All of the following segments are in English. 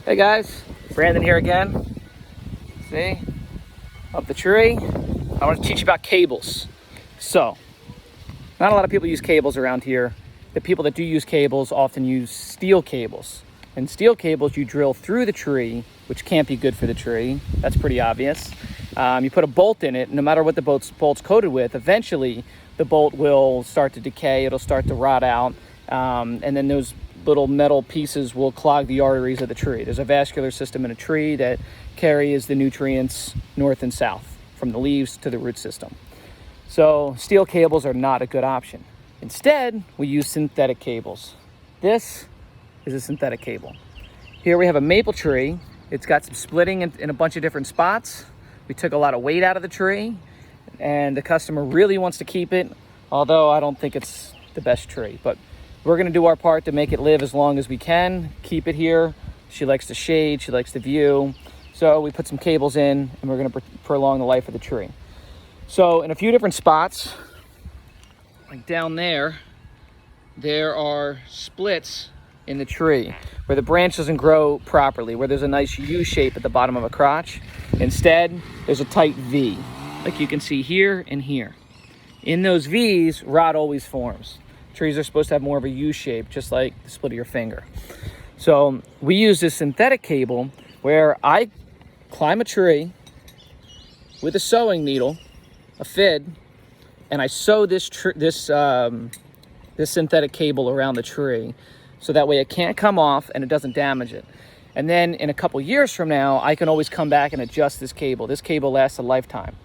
Hey guys, Brandon here again. See, up the tree. I want to teach you about cables. So, not a lot of people use cables around here. The people that do use cables often use steel cables. And steel cables you drill through the tree, which can't be good for the tree. That's pretty obvious. You put a bolt in it, no matter what the bolt's coated with, eventually the bolt will start to decay, it'll start to rot out, and then those little metal pieces will clog the arteries of the tree. There's a vascular system in a tree that carries the nutrients north and south, from the leaves to the root system. So steel cables are not a good option. Instead, we use synthetic cables. This is a synthetic cable. Here we have a maple tree. It's got some splitting in a bunch of different spots. We took a lot of weight out of the tree, and the customer really wants to keep it, although I don't think it's the best tree. But we're gonna do our part to make it live as long as we can, keep it here. She likes the shade, she likes the view. So we put some cables in, and we're gonna prolong the life of the tree. So in a few different spots, like down there are splits in the tree where the branch doesn't grow properly, where there's a nice U shape at the bottom of a crotch. Instead, there's a tight V, like you can see here and here. In those V's, rot always forms. Trees are supposed to have more of a U shape, just like the split of your finger. So we use this synthetic cable where I climb a tree with a sewing needle, a fid, and I sew this synthetic cable around the tree, so that way it can't come off and it doesn't damage it. And then in a couple years from now, I can always come back and adjust this cable. This cable lasts a lifetime.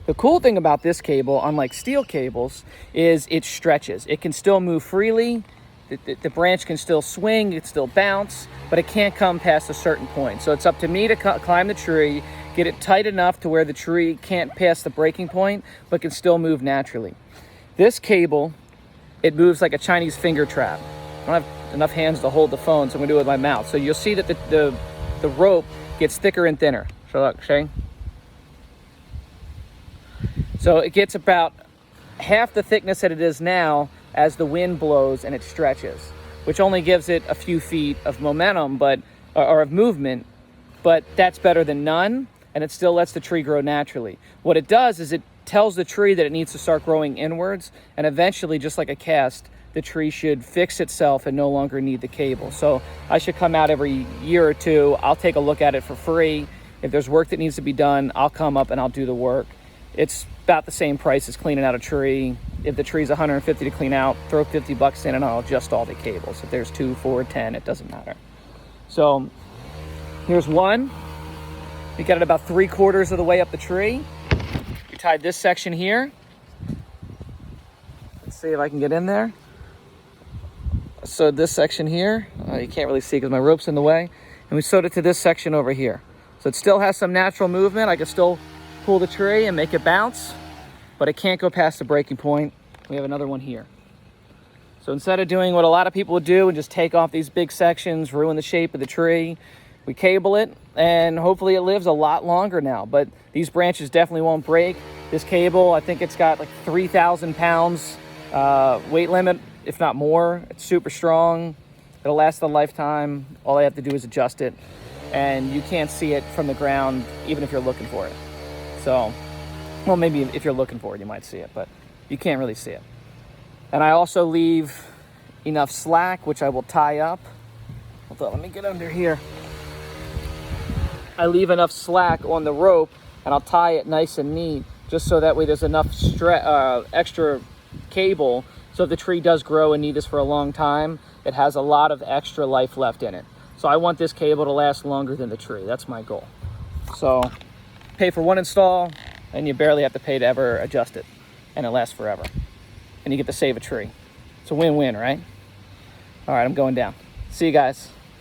The cool thing about this cable, unlike steel cables, is it stretches. It can still move freely. The branch can still swing, it can still bounce, but it can't come past a certain point. So it's up to me to climb the tree, get it tight enough to where the tree can't pass the breaking point, but can still move naturally. This cable, it moves like a Chinese finger trap. I don't have enough hands to hold the phone, so I'm gonna do it with my mouth. So you'll see that the rope gets thicker and thinner. So look, Shane. So it gets about half the thickness that it is now as the wind blows and it stretches, which only gives it a few feet of momentum, or of movement, but that's better than none, and it still lets the tree grow naturally. What it does is it tells the tree that it needs to start growing inwards, and eventually, just like a cast, the tree should fix itself and no longer need the cable. So I should come out every year or two. I'll take a look at it for free. If there's work that needs to be done, I'll come up and I'll do the work. It's about the same price as cleaning out a tree. If the tree's $150 to clean out, throw $50 in and I'll adjust all the cables. If there's 2, 4, 10, it doesn't matter. So here's one. We got it about 3/4 of the way up the tree. We tied this section here. Let's see if I can get in there. So this section here, you can't really see because my rope's in the way. And we sewed it to this section over here. So it still has some natural movement. I can still pull the tree and make it bounce, but it can't go past the breaking point. We have another one here. So instead of doing what a lot of people would do and just take off these big sections, ruin the shape of the tree, we cable it, and hopefully it lives a lot longer now. But these branches definitely won't break. This cable, I think it's got like 3,000 pounds weight limit, if not more. It's super strong. It'll last a lifetime. All I have to do is adjust it, and you can't see it from the ground even if you're looking for it. So, well, maybe if you're looking for it, you might see it, but you can't really see it. And I also leave enough slack, which I will tie up. Hold on, let me get under here. I leave enough slack on the rope, and I'll tie it nice and neat, just so that way there's enough extra cable, so if the tree does grow and need this for a long time, it has a lot of extra life left in it. So I want this cable to last longer than the tree. That's my goal. So pay for one install, and you barely have to pay to ever adjust it, and it lasts forever. And you get to save a tree. It's a win-win, right? All right, I'm going down. See you guys.